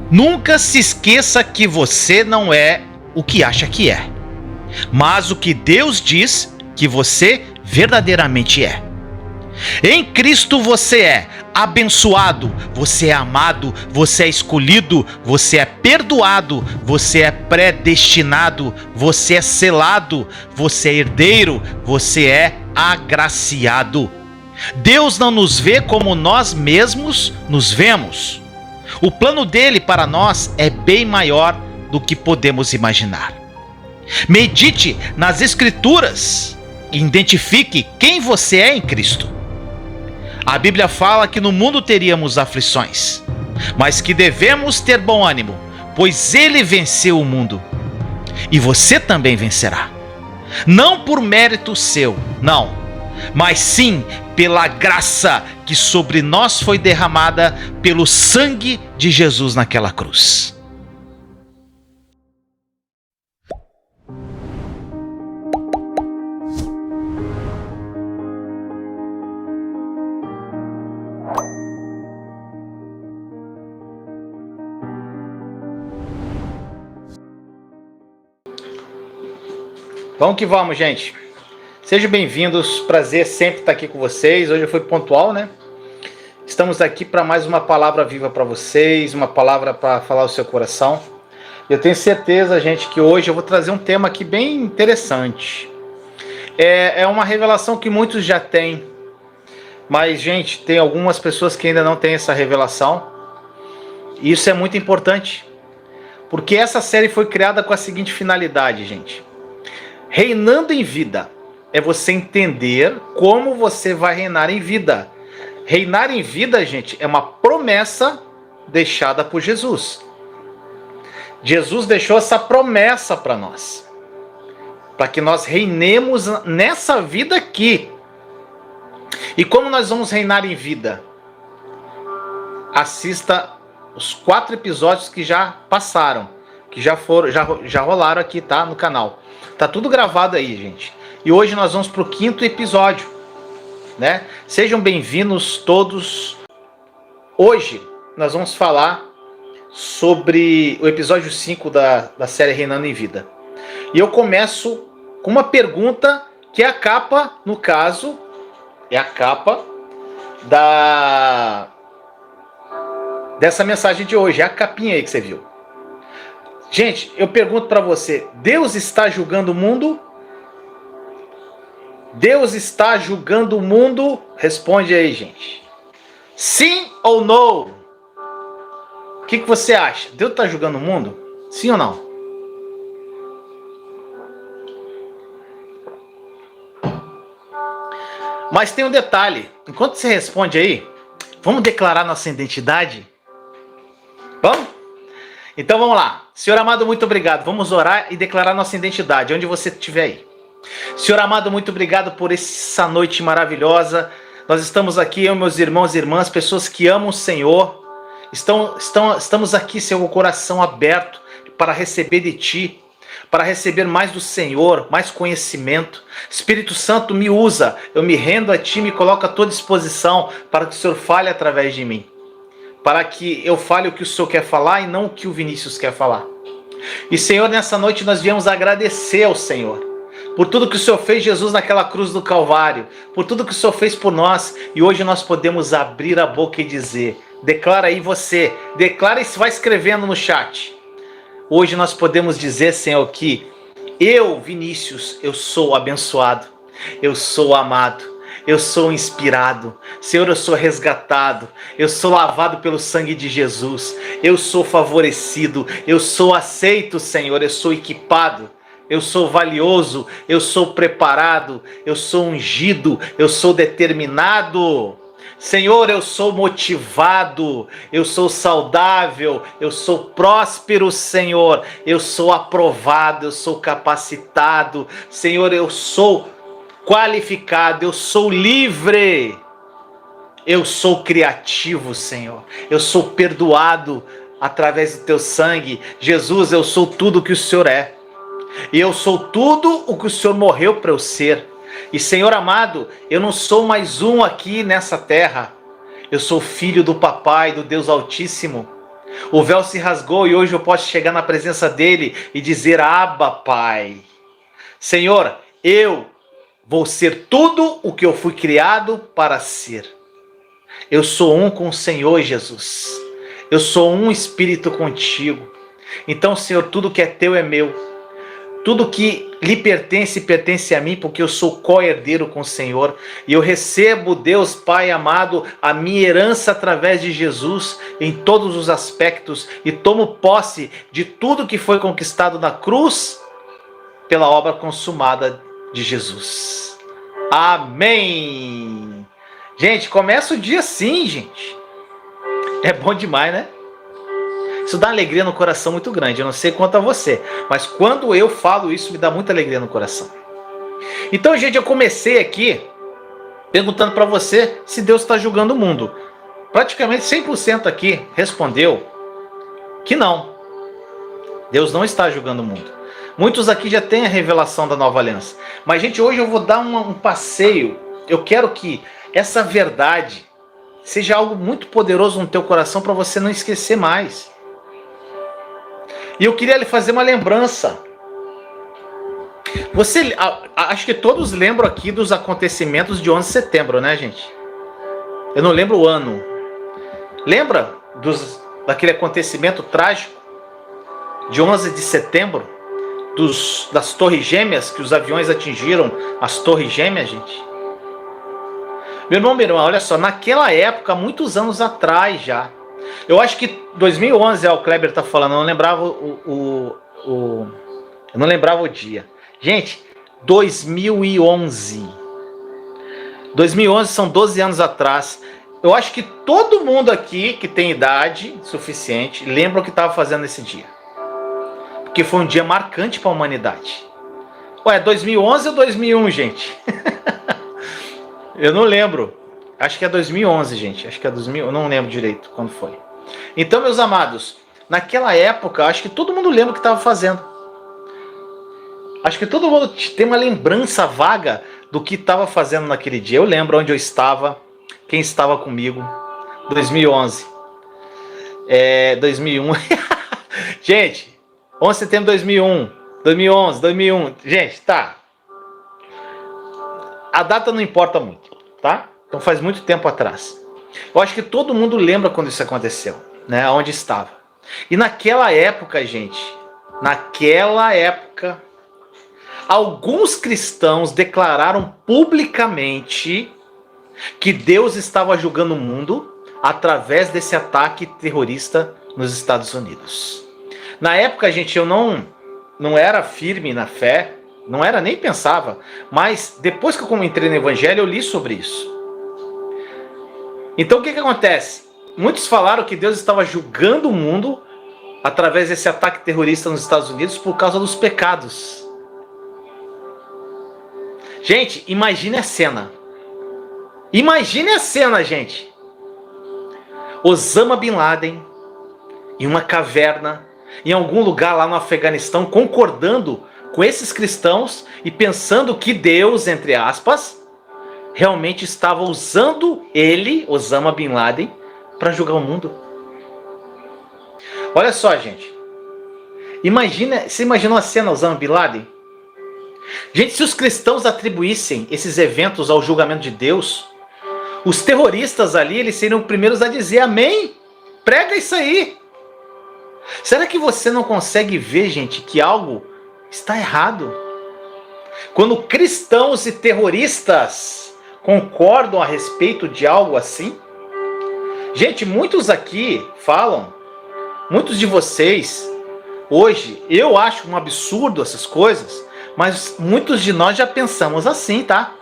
Nunca se esqueça que você não é o que acha que é, mas o que Deus diz que você verdadeiramente é. Em Cristo você é abençoado, você é amado, você é escolhido, você é perdoado, você é predestinado, você é selado, você é herdeiro, você é agraciado. Deus não nos vê como nós mesmos nos vemos. O plano dele para nós é bem maior do que podemos imaginar. Medite nas Escrituras e identifique quem você é em Cristo. A Bíblia fala que no mundo teríamos aflições, mas que devemos ter bom ânimo, pois ele venceu o mundo. E você também vencerá. Não por mérito seu, não, mas sim pela graça que sobre nós foi derramada pelo sangue de Jesus naquela cruz. Vamos que vamos, gente. Sejam bem-vindos, prazer sempre estar aqui com vocês. Hoje eu fui pontual, né? Estamos aqui para mais uma palavra viva para vocês, uma palavra para falar o seu coração. Eu tenho certeza, gente, que hoje eu vou trazer um tema aqui bem interessante. É uma revelação que muitos já têm, mas, gente, tem algumas pessoas que ainda não têm essa revelação. E isso é muito importante, porque essa série foi criada com a seguinte finalidade, gente. Reinando em vida é você entender como você vai reinar em vida. Reinar em vida, gente, é uma promessa deixada por Jesus. Jesus deixou essa promessa para nós, para que nós reinemos nessa vida aqui. E como nós vamos reinar em vida? Assista os 4 episódios que já passaram, que já rolaram aqui, tá, no canal. Tá tudo gravado aí, gente. E hoje nós vamos pro 5º episódio, né? Sejam bem-vindos todos. Hoje nós vamos falar sobre o episódio 5 da série Reinando em Vida. E eu começo com uma pergunta que é a capa, no caso, é a capa dessa mensagem de hoje. É a capinha aí que você viu. Gente, eu pergunto para você, Deus está julgando o mundo? Deus está julgando o mundo? Responde aí, gente. Sim ou não? O que você acha? Deus está julgando o mundo? Sim ou não? Mas tem um detalhe. Enquanto você responde aí, vamos declarar nossa identidade? Vamos? Então vamos lá. Senhor amado, muito obrigado. Vamos orar e declarar nossa identidade, onde você estiver aí. Senhor amado, muito obrigado por essa noite maravilhosa. Nós estamos aqui, eu, meus irmãos e irmãs, pessoas que amam o Senhor. Estamos aqui, Senhor, com o coração aberto para receber de Ti, para receber mais do Senhor, mais conhecimento. Espírito Santo, me usa. Eu me rendo a Ti, me coloco à Tua disposição para que o Senhor fale através de mim. Para que eu fale o que o Senhor quer falar e não o que o Vinícius quer falar. E, Senhor, nessa noite nós viemos agradecer ao Senhor por tudo que o Senhor fez, Jesus, naquela cruz do Calvário, por tudo que o Senhor fez por nós, e hoje nós podemos abrir a boca e dizer, declara aí você, declara e vai escrevendo no chat. Hoje nós podemos dizer, Senhor, que eu, Vinícius, eu sou abençoado, eu sou amado, eu sou inspirado, Senhor, eu sou resgatado, eu sou lavado pelo sangue de Jesus, eu sou favorecido, eu sou aceito, Senhor, eu sou equipado, eu sou valioso, eu sou preparado, eu sou ungido, eu sou determinado. Senhor, eu sou motivado, eu sou saudável, eu sou próspero, Senhor, eu sou aprovado, eu sou capacitado, Senhor, eu sou qualificado, eu sou livre, eu sou criativo, Senhor, eu sou perdoado através do Teu sangue. Jesus, eu sou tudo o que o Senhor é, e eu sou tudo o que o Senhor morreu para eu ser. E, Senhor amado, eu não sou mais um aqui nessa terra. Eu sou filho do Papai, do Deus Altíssimo. O véu se rasgou e hoje eu posso chegar na presença dele e dizer: Abba, Pai. Senhor, eu vou ser tudo o que eu fui criado para ser. Eu sou um com o Senhor Jesus. Eu sou um espírito contigo. Então, Senhor, tudo que é teu é meu. Tudo que lhe pertence, pertence a mim, porque eu sou co-herdeiro com o Senhor. E eu recebo, Deus Pai amado, a minha herança através de Jesus em todos os aspectos. E tomo posse de tudo que foi conquistado na cruz pela obra consumada de Jesus. Amém! Gente, começa o dia assim, gente. É bom demais, né? Isso dá alegria no coração muito grande. Eu não sei quanto a você, mas quando eu falo isso, me dá muita alegria no coração. Então, gente, eu comecei aqui perguntando para você se Deus está julgando o mundo. Praticamente 100% aqui respondeu que não. Deus não está julgando o mundo. Muitos aqui já têm a revelação da nova aliança. Mas, gente, hoje eu vou dar um passeio. Eu quero que essa verdade seja algo muito poderoso no teu coração para você não esquecer mais. E eu queria lhe fazer uma lembrança. Acho que todos lembram aqui dos acontecimentos de 11 de setembro, né, gente? Eu não lembro o ano. Lembra daquele acontecimento trágico de 11 de setembro? Das Torres Gêmeas, que os aviões atingiram as Torres Gêmeas, gente? Meu irmão, minha irmã, olha só, naquela época, muitos anos atrás já, eu acho que 2011, o Kleber tá falando, eu não lembrava eu não lembrava o dia. Gente, 2011 são 12 anos atrás. Eu acho que todo mundo aqui que tem idade suficiente lembra o que estava fazendo nesse dia. Porque foi um dia marcante para a humanidade. Ué, 2011 ou 2001, gente? Eu não lembro. Acho que é 2011, gente. Acho que é 2000. Eu não lembro direito quando foi. Então, meus amados, naquela época, acho que todo mundo lembra o que estava fazendo. Acho que todo mundo tem uma lembrança vaga do que estava fazendo naquele dia. Eu lembro onde eu estava, quem estava comigo. 2011. 2001. Gente, 11 de setembro de 2001. 2011, 2001. Gente, tá. A data não importa muito, tá? Então faz muito tempo atrás. Eu acho que todo mundo lembra quando isso aconteceu, né? Onde estava. E naquela época, gente, alguns cristãos declararam publicamente que Deus estava julgando o mundo através desse ataque terrorista nos Estados Unidos. Na época, gente, eu não era firme na fé, não era, nem pensava, mas depois que eu entrei no Evangelho, eu li sobre isso. Então o que acontece? Muitos falaram que Deus estava julgando o mundo através desse ataque terrorista nos Estados Unidos por causa dos pecados. Gente, imagine a cena. Imagine a cena, gente. Osama Bin Laden em uma caverna, em algum lugar lá no Afeganistão, concordando com esses cristãos e pensando que Deus, entre aspas, realmente estava usando ele, Osama Bin Laden, para julgar o mundo. Olha só, gente. Você imaginou a cena Osama Bin Laden? Gente, se os cristãos atribuíssem esses eventos ao julgamento de Deus, os terroristas ali, eles seriam os primeiros a dizer amém. Prega isso aí. Será que você não consegue ver, gente, que algo está errado? Quando cristãos e terroristas concordam a respeito de algo assim? Gente, muitos aqui falam, muitos de vocês, hoje, eu acho um absurdo essas coisas, mas muitos de nós já pensamos assim, tá?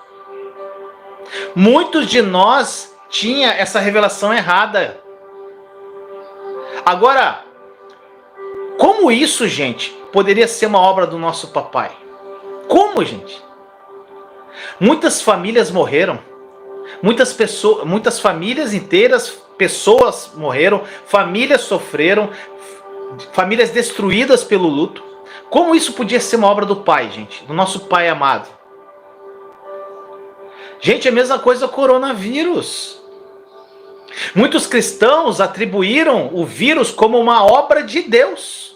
Muitos de nós tinha essa revelação errada. Agora, como isso, gente, poderia ser uma obra do nosso papai? Como, gente? Muitas famílias morreram. Muitas famílias inteiras, pessoas morreram, famílias sofreram, famílias destruídas pelo luto. Como isso podia ser uma obra do pai, gente? Do nosso pai amado? Gente, é a mesma coisa o coronavírus. Muitos cristãos atribuíram o vírus como uma obra de Deus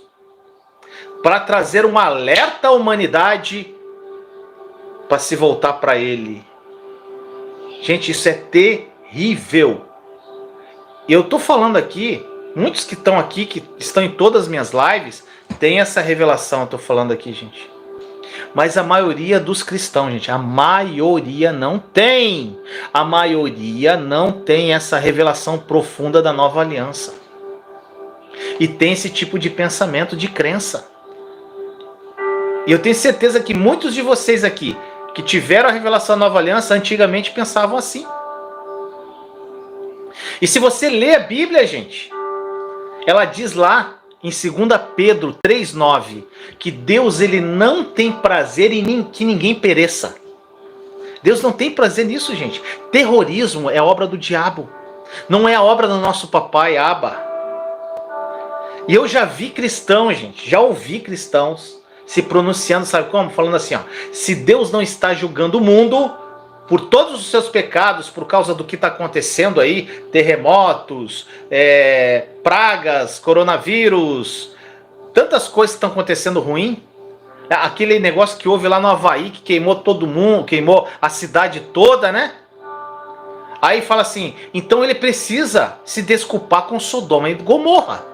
para trazer um alerta à humanidade para se voltar para Ele. Gente, isso é terrível. Eu estou falando aqui, muitos que estão aqui, que estão em todas as minhas lives, têm essa revelação, eu estou falando aqui, gente. Mas a maioria dos cristãos, gente, a maioria não tem. A maioria não tem essa revelação profunda da nova aliança. E tem esse tipo de pensamento, de crença. E eu tenho certeza que muitos de vocês aqui, que tiveram a revelação da nova aliança, antigamente pensavam assim. E se você lê a Bíblia, gente, ela diz lá, em 2 Pedro 3,9, que Deus ele não tem prazer em que ninguém pereça. Deus não tem prazer nisso, gente. Terrorismo é obra do diabo. Não é a obra do nosso papai Abba. E eu já vi cristãos, gente, já ouvi cristãos se pronunciando, sabe como? Falando assim, ó, se Deus não está julgando o mundo por todos os seus pecados, por causa do que está acontecendo aí, terremotos, pragas, coronavírus, tantas coisas que estão acontecendo ruim. Aquele negócio que houve lá no Havaí, que queimou todo mundo, queimou a cidade toda, né? Aí fala assim, então ele precisa se desculpar com Sodoma e Gomorra.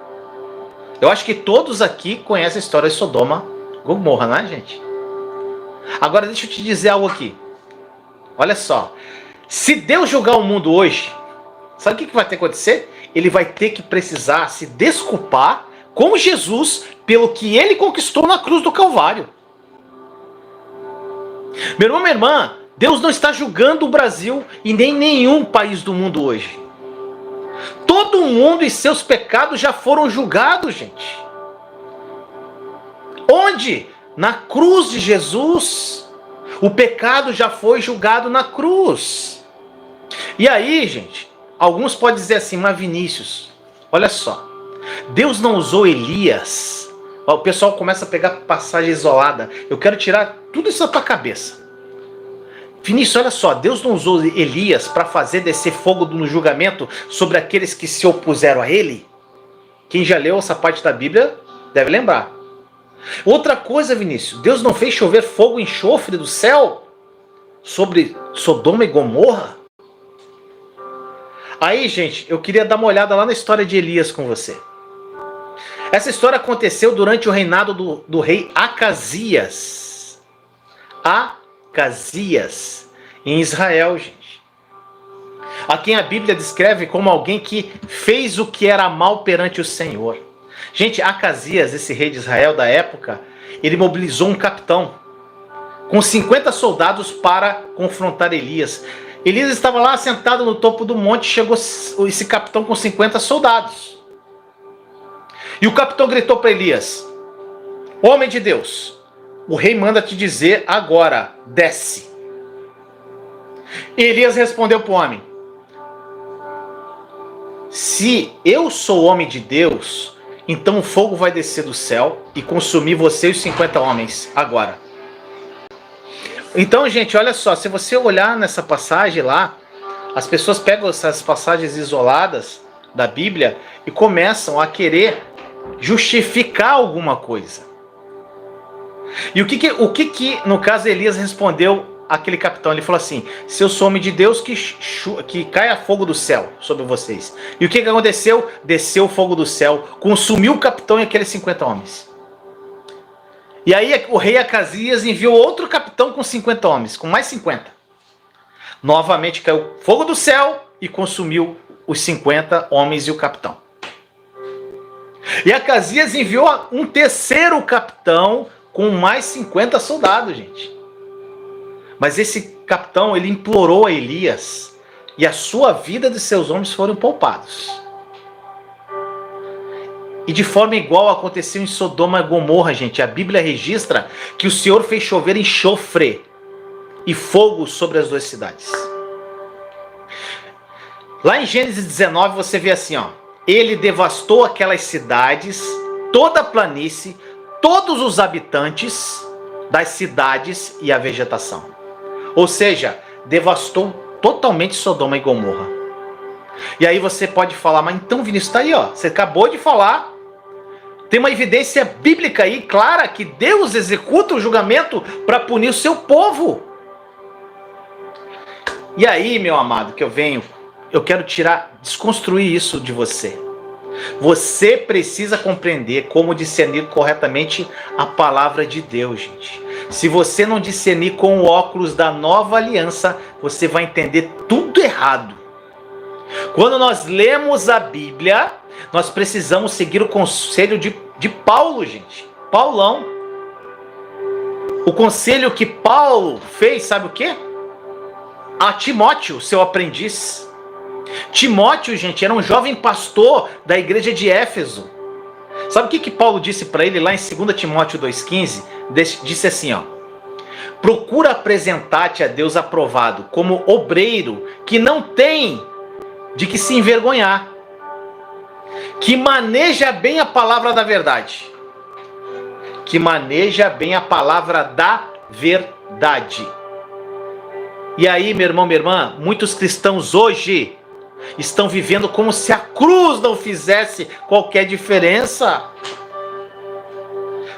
Eu acho que todos aqui conhecem a história de Sodoma e Gomorra, né, gente? Agora deixa eu te dizer algo aqui. Olha só, se Deus julgar o mundo hoje, sabe o que vai ter que acontecer? Ele vai ter que precisar se desculpar com Jesus pelo que ele conquistou na cruz do Calvário. Meu irmão, minha irmã, Deus não está julgando o Brasil e nem nenhum país do mundo hoje. Todo mundo e seus pecados já foram julgados, gente. Onde? Na cruz de Jesus. O pecado já foi julgado na cruz. E aí, gente, alguns podem dizer assim, mas Vinícius, olha só, Deus não usou Elias. O pessoal começa a pegar passagem isolada. Eu quero tirar tudo isso da tua cabeça. Vinícius, olha só, Deus não usou Elias para fazer descer fogo no julgamento sobre aqueles que se opuseram a ele? Quem já leu essa parte da Bíblia deve lembrar. Outra coisa, Vinícius, Deus não fez chover fogo e enxofre do céu sobre Sodoma e Gomorra? Aí, gente, eu queria dar uma olhada lá na história de Elias com você. Essa história aconteceu durante o reinado do rei Acasias. Acasias, em Israel, gente. A quem a Bíblia descreve como alguém que fez o que era mal perante o Senhor. Gente, Acasias, esse rei de Israel da época, ele mobilizou um capitão com 50 soldados para confrontar Elias. Elias estava lá sentado no topo do monte, chegou esse capitão com 50 soldados. E o capitão gritou para Elias, homem de Deus, o rei manda te dizer agora, desce. E Elias respondeu para o homem, se eu sou homem de Deus, então o fogo vai descer do céu e consumir você e os 50 homens agora. Então, gente, olha só, se você olhar nessa passagem lá, as pessoas pegam essas passagens isoladas da Bíblia e começam a querer justificar alguma coisa. E o que no caso Elias respondeu àquele capitão? Ele falou assim, se eu sou homem de Deus, que caia fogo do céu sobre vocês. E o que aconteceu? Desceu o fogo do céu, consumiu o capitão e aqueles 50 homens. E aí o rei Acasias enviou outro capitão com 50 homens, com mais 50. Novamente caiu fogo do céu e consumiu os 50 homens e o capitão. E Acasias enviou um terceiro capitão com mais 50 soldados, gente. Mas esse capitão, ele implorou a Elias e a sua vida de seus homens foram poupados. E de forma igual aconteceu em Sodoma e Gomorra, gente. A Bíblia registra que o Senhor fez chover enxofre e fogo sobre as duas cidades. Lá em Gênesis 19 você vê assim, ó. Ele devastou aquelas cidades, toda a planície, todos os habitantes das cidades e a vegetação. Ou seja, devastou totalmente Sodoma e Gomorra. E aí você pode falar, mas então, Vinícius, está aí, ó. Você acabou de falar. Tem uma evidência bíblica aí, clara, que Deus executa o julgamento para punir o seu povo. E aí, meu amado, que eu quero desconstruir isso de você. Você precisa compreender como discernir corretamente a palavra de Deus, gente. Se você não discernir com o óculos da nova aliança, você vai entender tudo errado. Quando nós lemos a Bíblia, nós precisamos seguir o conselho de Paulo, gente. Paulão. O conselho que Paulo fez, sabe o quê? A Timóteo, seu aprendiz. Timóteo, gente, era um jovem pastor da igreja de Éfeso. Sabe o que Paulo disse para ele lá em 2 Timóteo 2,15? Disse assim, ó. Procura apresentar-te a Deus aprovado, como obreiro que não tem de que se envergonhar, que maneja bem a palavra da verdade. Que maneja bem a palavra da verdade. E aí, meu irmão, minha irmã, muitos cristãos hoje estão vivendo como se a cruz não fizesse qualquer diferença.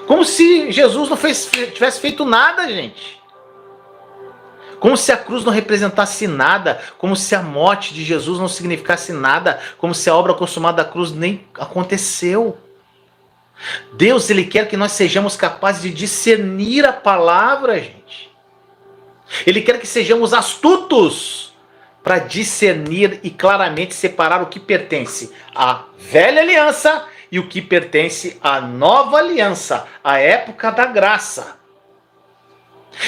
Como se Jesus não tivesse feito nada, gente. Como se a cruz não representasse nada. Como se a morte de Jesus não significasse nada. Como se a obra consumada da cruz nem aconteceu. Deus, Ele quer que nós sejamos capazes de discernir a palavra, gente. Ele quer que sejamos astutos para discernir e claramente separar o que pertence à velha aliança e o que pertence à nova aliança, à época da graça.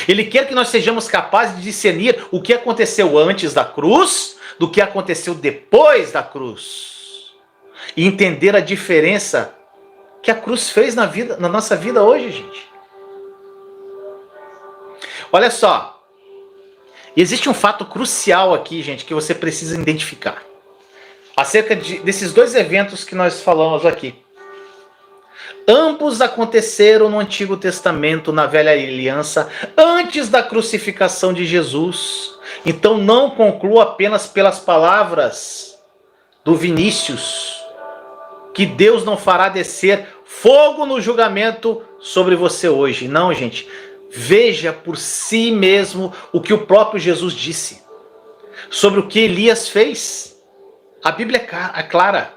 Ele quer que nós sejamos capazes de discernir o que aconteceu antes da cruz do que aconteceu depois da cruz. E entender a diferença que a cruz fez na nossa vida hoje, gente. Olha só. Existe um fato crucial aqui, gente, que você precisa identificar. Acerca desses dois eventos que nós falamos aqui. Ambos aconteceram no Antigo Testamento, na Velha Aliança, antes da crucificação de Jesus. Então não conclua apenas pelas palavras do Vinícius, que Deus não fará descer fogo no julgamento sobre você hoje. Não, gente. Veja por si mesmo o que o próprio Jesus disse sobre o que Elias fez. A Bíblia é clara.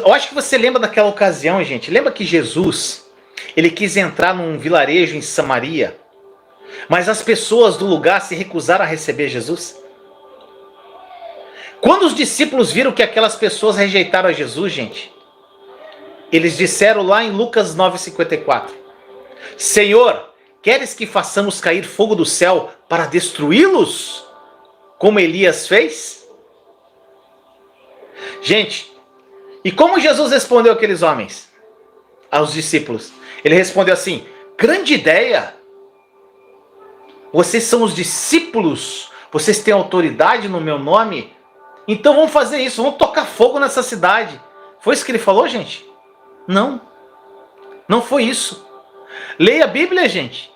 Eu acho que você lembra daquela ocasião, gente. Lembra que Jesus, ele quis entrar num vilarejo em Samaria, mas as pessoas do lugar se recusaram a receber Jesus? Quando os discípulos viram que aquelas pessoas rejeitaram a Jesus, gente, eles disseram lá em Lucas 9,54: Senhor, queres que façamos cair fogo do céu para destruí-los, como Elias fez? Gente, e como Jesus respondeu àqueles homens, aos discípulos? Ele respondeu assim: grande ideia! Vocês são os discípulos, vocês têm autoridade no meu nome, então vamos fazer isso, vamos tocar fogo nessa cidade. Foi isso que ele falou, gente? Não, não foi isso. Leia a Bíblia, gente.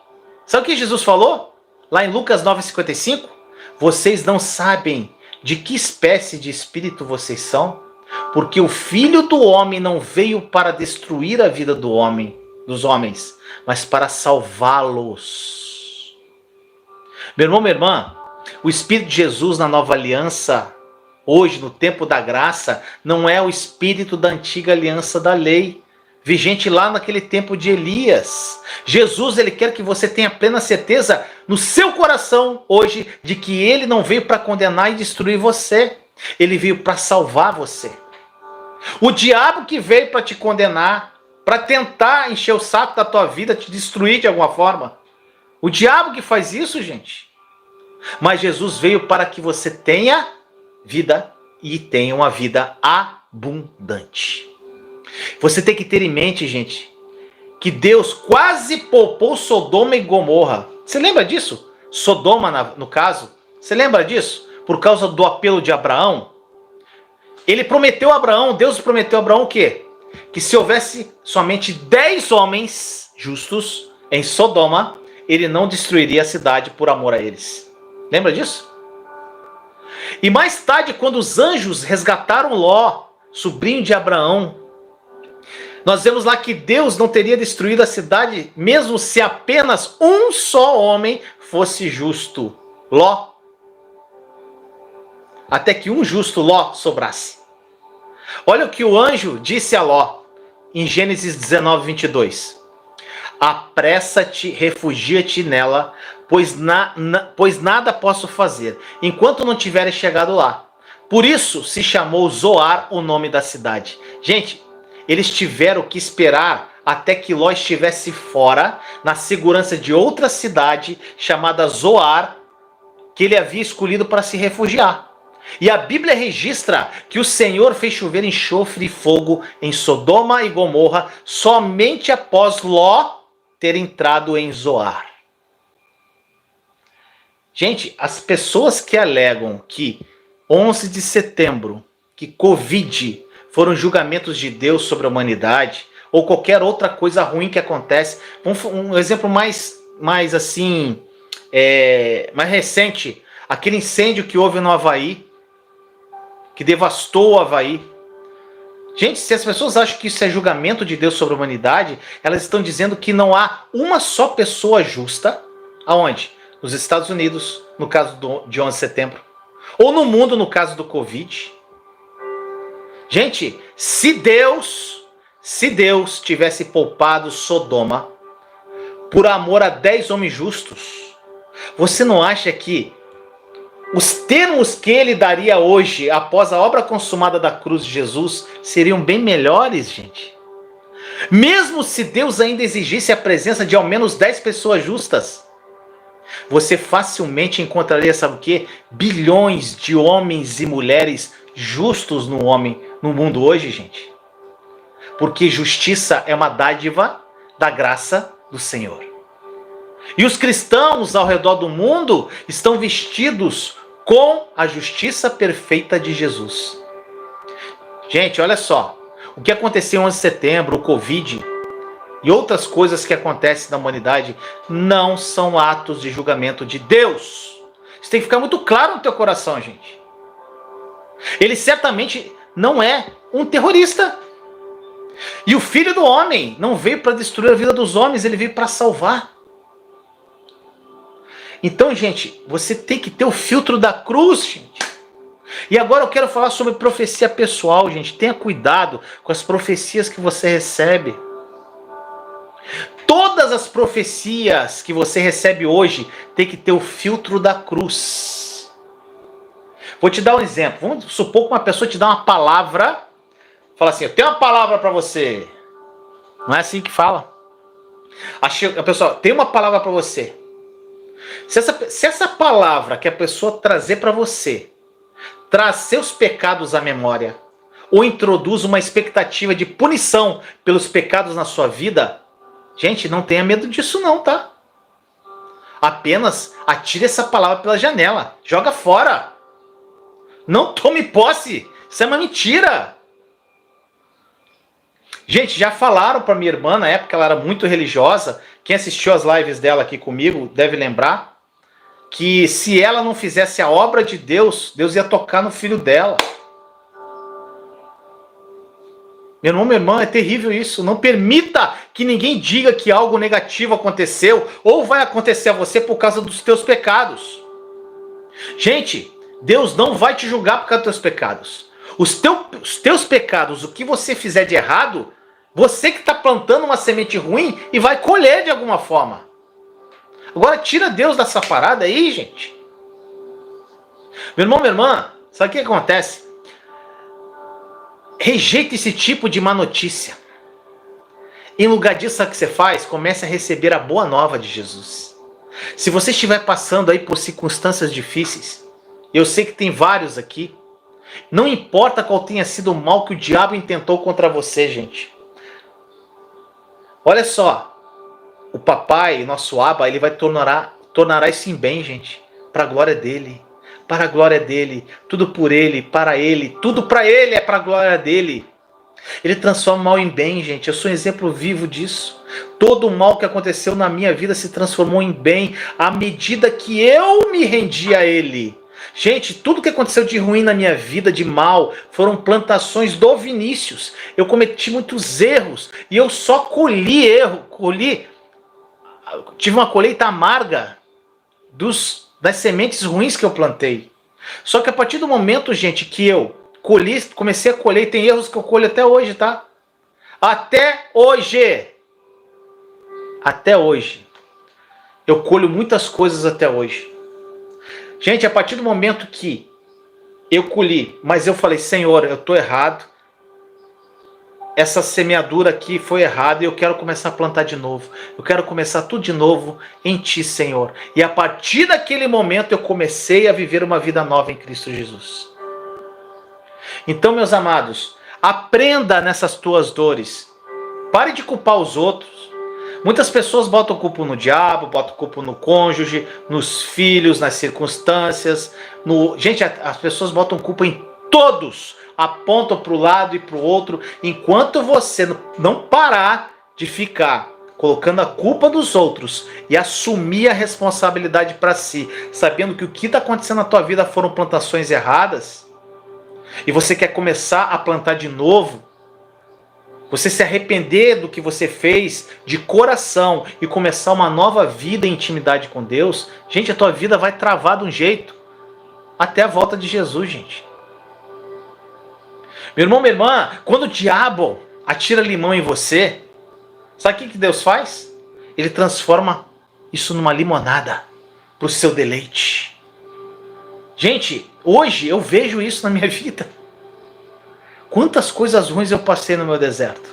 Sabe o que Jesus falou? Lá em Lucas 9,55. Vocês não sabem de que espécie de espírito vocês são? Porque o Filho do Homem não veio para destruir a vida dos homens, mas para salvá-los. Meu irmão, minha irmã, o Espírito de Jesus na nova aliança, hoje, no tempo da graça, não é o Espírito da antiga aliança da lei, vigente lá naquele tempo de Elias. Jesus, ele quer que você tenha plena certeza no seu coração hoje de que ele não veio para condenar e destruir você. Ele veio para salvar você. O diabo que veio para te condenar, para tentar encher o saco da tua vida, te destruir de alguma forma. O diabo que faz isso, gente. Mas Jesus veio para que você tenha vida e tenha uma vida abundante. Você tem que ter em mente, gente, que Deus quase poupou Sodoma e Gomorra. Você lembra disso? Sodoma, no caso. Você lembra disso? Por causa do apelo de Abraão. Ele prometeu a Abraão, Deus prometeu a Abraão o quê? Que se houvesse somente 10 homens justos em Sodoma, ele não destruiria a cidade por amor a eles. Lembra disso? E mais tarde, quando os anjos resgataram Ló, sobrinho de Abraão, nós vemos lá que Deus não teria destruído a cidade, mesmo se apenas um só homem fosse justo, Ló. Até que um justo, Ló, sobrasse. Olha o que o anjo disse a Ló, em Gênesis 19, 22. Apressa-te, refugia-te nela, pois nada posso fazer, enquanto não tiveres chegado lá. Por isso se chamou Zoar o nome da cidade. Gente, eles tiveram que esperar até que Ló estivesse fora, na segurança de outra cidade, chamada Zoar, que ele havia escolhido para se refugiar. E a Bíblia registra que o Senhor fez chover enxofre e fogo em Sodoma e Gomorra somente após Ló ter entrado em Zoar. Gente, as pessoas que alegam que 11 de setembro, que Covid foram julgamentos de Deus sobre a humanidade, ou qualquer outra coisa ruim que acontece, um exemplo mais assim, mais recente, aquele incêndio que houve no Havaí, que devastou o Havaí. Gente, se as pessoas acham que isso é julgamento de Deus sobre a humanidade, elas estão dizendo que não há uma só pessoa justa. Aonde? Nos Estados Unidos, no caso de 11 de setembro. Ou no mundo, no caso do Covid. Gente, se Deus tivesse poupado Sodoma por amor a 10 homens justos, você não acha que os termos que ele daria hoje, após a obra consumada da cruz de Jesus, seriam bem melhores, gente? Mesmo se Deus ainda exigisse a presença de ao menos 10 pessoas justas, você facilmente encontraria, sabe o quê? Bilhões de homens e mulheres justos no mundo hoje, gente. Porque justiça é uma dádiva da graça do Senhor. E os cristãos ao redor do mundo estão vestidos com a justiça perfeita de Jesus. Gente, olha só. O que aconteceu em 11 de setembro, o Covid e outras coisas que acontecem na humanidade não são atos de julgamento de Deus. Isso tem que ficar muito claro no teu coração, gente. Ele certamente não é um terrorista. E o Filho do Homem não veio para destruir a vida dos homens, ele veio para salvar. Então, gente, você tem que ter o filtro da cruz, gente. E agora eu quero falar sobre profecia pessoal, gente. Tenha cuidado com as profecias que você recebe. Todas as profecias que você recebe hoje tem que ter o filtro da cruz. Vou te dar um exemplo. Vamos supor que uma pessoa te dá uma palavra, fala assim, eu tenho uma palavra para você. Não é assim que fala. A pessoa tem uma palavra para você. Se essa palavra que a pessoa trazer para você traz seus pecados à memória ou introduz uma expectativa de punição pelos pecados na sua vida, gente, não tenha medo disso não, tá? Apenas atire essa palavra pela janela, joga fora. Não tome posse, isso é uma mentira. Gente, já falaram para minha irmã, na época ela era muito religiosa, quem assistiu as lives dela aqui comigo deve lembrar, que se ela não fizesse a obra de Deus, Deus ia tocar no filho dela. Meu irmão, minha irmã, é terrível isso. Não permita que ninguém diga que algo negativo aconteceu ou vai acontecer a você por causa dos teus pecados. Gente, Deus não vai te julgar por causa dos teus pecados. Os teus pecados, o que você fizer de errado, você que está plantando uma semente ruim e vai colher de alguma forma. Agora tira Deus dessa parada aí, gente. Meu irmão, minha irmã, sabe o que acontece? Rejeita esse tipo de má notícia. Em lugar disso, sabe o que você faz? Comece a receber a boa nova de Jesus. Se você estiver passando aí por circunstâncias difíceis, eu sei que tem vários aqui, não importa qual tenha sido o mal que o diabo intentou contra você, gente. Olha só, o papai, nosso Abba, ele vai tornará isso em bem, gente, para a glória dele. Para a glória dele, tudo por ele, para ele, tudo para ele é para a glória dele. Ele transforma o mal em bem, gente. Eu sou um exemplo vivo disso. Todo o mal que aconteceu na minha vida se transformou em bem à medida que eu me rendi a ele. Gente, tudo que aconteceu de ruim na minha vida, de mal, foram plantações do Vinícius. Eu cometi muitos erros e eu só tive uma colheita amarga das sementes ruins que eu plantei. Só que a partir do momento, gente, que eu comecei a colher, tem erros que eu colho até hoje, tá? Até hoje. Até hoje. Eu colho muitas coisas até hoje. Gente, a partir do momento que eu colhi, mas eu falei, Senhor, eu estou errado. Essa semeadura aqui foi errada e eu quero começar a plantar de novo. Eu quero começar tudo de novo em Ti, Senhor. E a partir daquele momento eu comecei a viver uma vida nova em Cristo Jesus. Então, meus amados, aprenda nessas tuas dores. Pare de culpar os outros. Muitas pessoas botam culpa no diabo, botam culpa no cônjuge, nos filhos, nas circunstâncias. Gente, as pessoas botam culpa em todos. Apontam para o lado e para o outro. Enquanto você não parar de ficar colocando a culpa dos outros e assumir a responsabilidade para si, sabendo que o que está acontecendo na tua vida foram plantações erradas, e você quer começar a plantar de novo, você se arrepender do que você fez de coração e começar uma nova vida em intimidade com Deus, gente, a tua vida vai travar de um jeito até a volta de Jesus, gente. Meu irmão, minha irmã, quando o diabo atira limão em você, sabe o que Deus faz? Ele transforma isso numa limonada para o seu deleite. Gente, hoje eu vejo isso na minha vida. Quantas coisas ruins eu passei no meu deserto.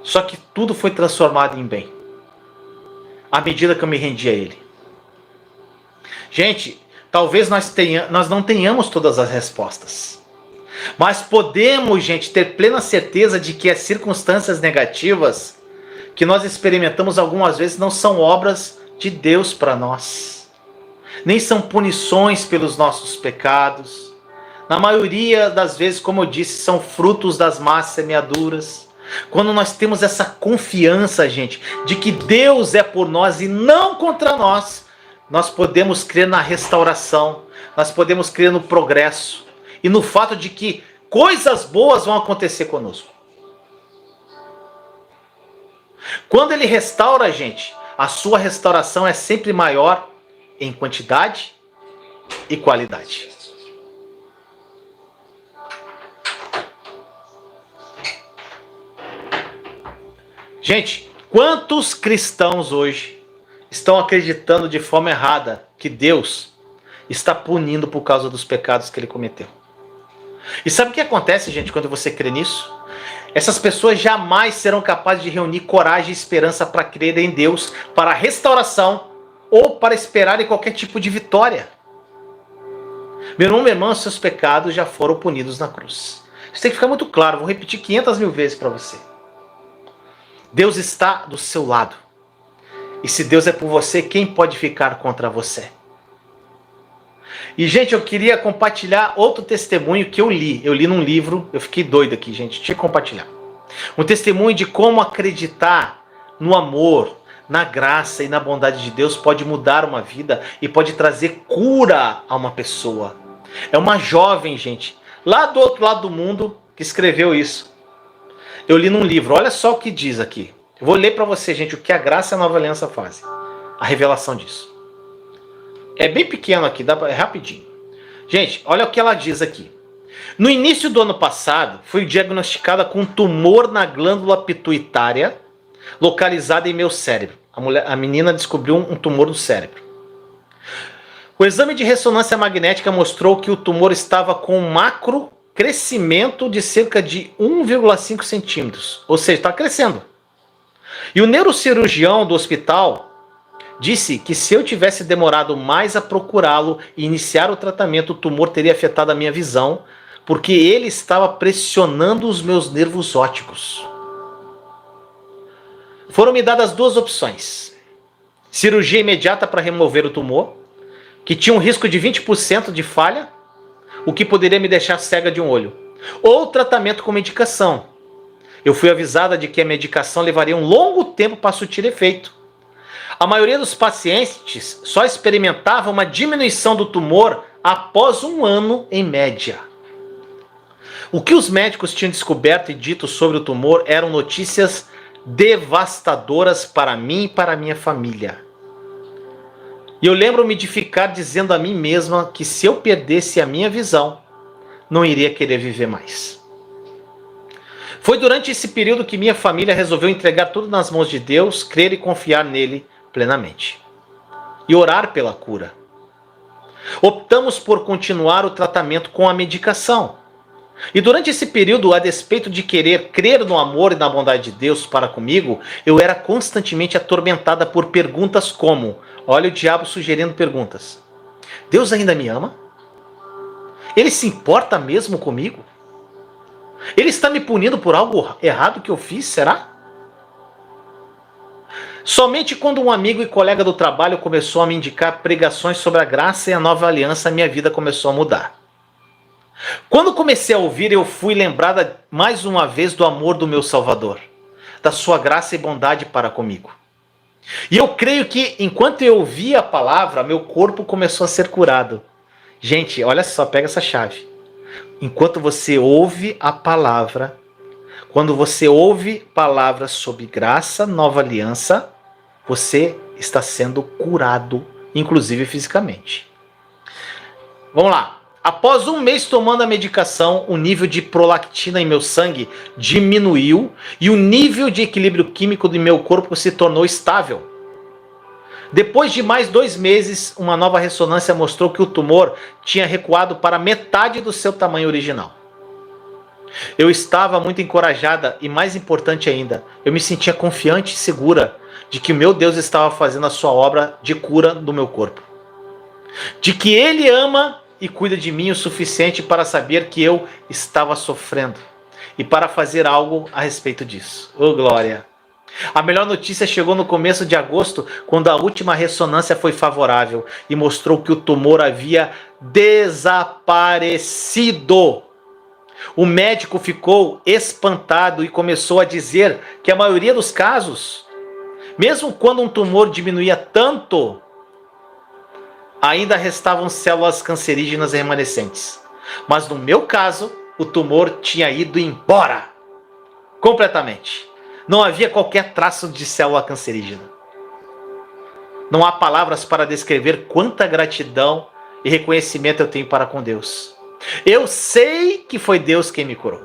Só que tudo foi transformado em bem, à medida que eu me rendi a Ele. Gente, talvez nós não tenhamos todas as respostas. Mas podemos, gente, ter plena certeza de que as circunstâncias negativas que nós experimentamos algumas vezes não são obras de Deus para nós. Nem são punições pelos nossos pecados. Na maioria das vezes, como eu disse, são frutos das más semeaduras. Quando nós temos essa confiança, gente, de que Deus é por nós e não contra nós, nós podemos crer na restauração, nós podemos crer no progresso e no fato de que coisas boas vão acontecer conosco. Quando Ele restaura a gente, a sua restauração é sempre maior em quantidade e qualidade. Gente, quantos cristãos hoje estão acreditando de forma errada que Deus está punindo por causa dos pecados que ele cometeu? E sabe o que acontece, gente, quando você crê nisso? Essas pessoas jamais serão capazes de reunir coragem e esperança para crer em Deus, para a restauração ou para esperar em qualquer tipo de vitória. Meu irmão, minha irmã, seus pecados já foram punidos na cruz. Isso tem que ficar muito claro, vou repetir 500 mil vezes para você. Deus está do seu lado. E se Deus é por você, quem pode ficar contra você? E, gente, eu queria compartilhar outro testemunho que eu li. Eu li num livro, eu fiquei doido aqui, gente. Deixa eu compartilhar. Um testemunho de como acreditar no amor, na graça e na bondade de Deus pode mudar uma vida e pode trazer cura a uma pessoa. É uma jovem, gente, lá do outro lado do mundo, que escreveu isso. Eu li num livro, olha só o que diz aqui. Eu vou ler para você, gente, o que a graça e a nova aliança fazem. A revelação disso. É bem pequeno aqui, é rapidinho. Gente, olha o que ela diz aqui. No início do ano passado, fui diagnosticada com um tumor na glândula pituitária, localizada em meu cérebro. A menina descobriu um tumor no cérebro. O exame de ressonância magnética mostrou que o tumor estava com um macro crescimento de cerca de 1,5 centímetros. Ou seja, está crescendo. E o neurocirurgião do hospital disse que se eu tivesse demorado mais a procurá-lo e iniciar o tratamento, o tumor teria afetado a minha visão, porque ele estava pressionando os meus nervos ópticos. Foram me dadas duas opções. Cirurgia imediata para remover o tumor, que tinha um risco de 20% de falha, o que poderia me deixar cega de um olho. Ou tratamento com medicação. Eu fui avisada de que a medicação levaria um longo tempo para surtir efeito. A maioria dos pacientes só experimentava uma diminuição do tumor após 1 ano em média. O que os médicos tinham descoberto e dito sobre o tumor eram notícias devastadoras para mim e para a minha família. E eu lembro-me de ficar dizendo a mim mesma que se eu perdesse a minha visão, não iria querer viver mais. Foi durante esse período que minha família resolveu entregar tudo nas mãos de Deus, crer e confiar nele plenamente. E orar pela cura. Optamos por continuar o tratamento com a medicação. E durante esse período, a despeito de querer crer no amor e na bondade de Deus para comigo, eu era constantemente atormentada por perguntas como, olha o diabo sugerindo perguntas. Deus ainda me ama? Ele se importa mesmo comigo? Ele está me punindo por algo errado que eu fiz, será? Somente quando um amigo e colega do trabalho começou a me indicar pregações sobre a graça e a nova aliança, minha vida começou a mudar. Quando comecei a ouvir, eu fui lembrada mais uma vez do amor do meu Salvador, da sua graça e bondade para comigo. E eu creio que enquanto eu ouvia a palavra, meu corpo começou a ser curado. Gente, olha só, pega essa chave. Enquanto você ouve a palavra, quando você ouve palavras sobre graça, nova aliança, você está sendo curado, inclusive fisicamente. Vamos lá. Após 1 mês tomando a medicação, o nível de prolactina em meu sangue diminuiu e o nível de equilíbrio químico do meu corpo se tornou estável. Depois de mais 2 meses, uma nova ressonância mostrou que o tumor tinha recuado para metade do seu tamanho original. Eu estava muito encorajada e, mais importante ainda, eu me sentia confiante e segura de que o meu Deus estava fazendo a sua obra de cura do meu corpo. De que Ele ama e cuida de mim o suficiente para saber que eu estava sofrendo e para fazer algo a respeito disso. Oh, glória! A melhor notícia chegou no começo de agosto, quando a última ressonância foi favorável e mostrou que o tumor havia desaparecido. O médico ficou espantado e começou a dizer que a maioria dos casos, mesmo quando um tumor diminuía tanto, ainda restavam células cancerígenas remanescentes. Mas no meu caso, o tumor tinha ido embora completamente. Não havia qualquer traço de célula cancerígena. Não há palavras para descrever quanta gratidão e reconhecimento eu tenho para com Deus. Eu sei que foi Deus quem me curou.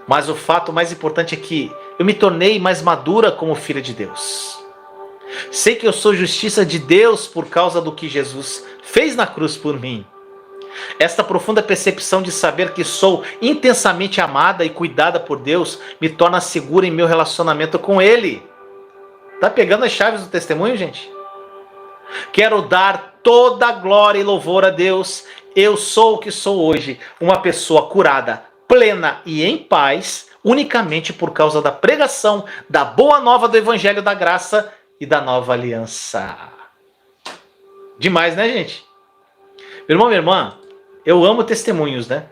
Mas o fato mais importante é que eu me tornei mais madura como filha de Deus. Sei que eu sou justiça de Deus por causa do que Jesus fez na cruz por mim. Esta profunda percepção de saber que sou intensamente amada e cuidada por Deus me torna segura em meu relacionamento com Ele. Tá pegando as chaves do testemunho, gente? Quero dar toda a glória e louvor a Deus. Eu sou o que sou hoje, uma pessoa curada, plena e em paz, unicamente por causa da pregação da boa nova do Evangelho da Graça e da nova aliança. Demais, né, gente? Meu irmão, minha irmã, eu amo testemunhos, né?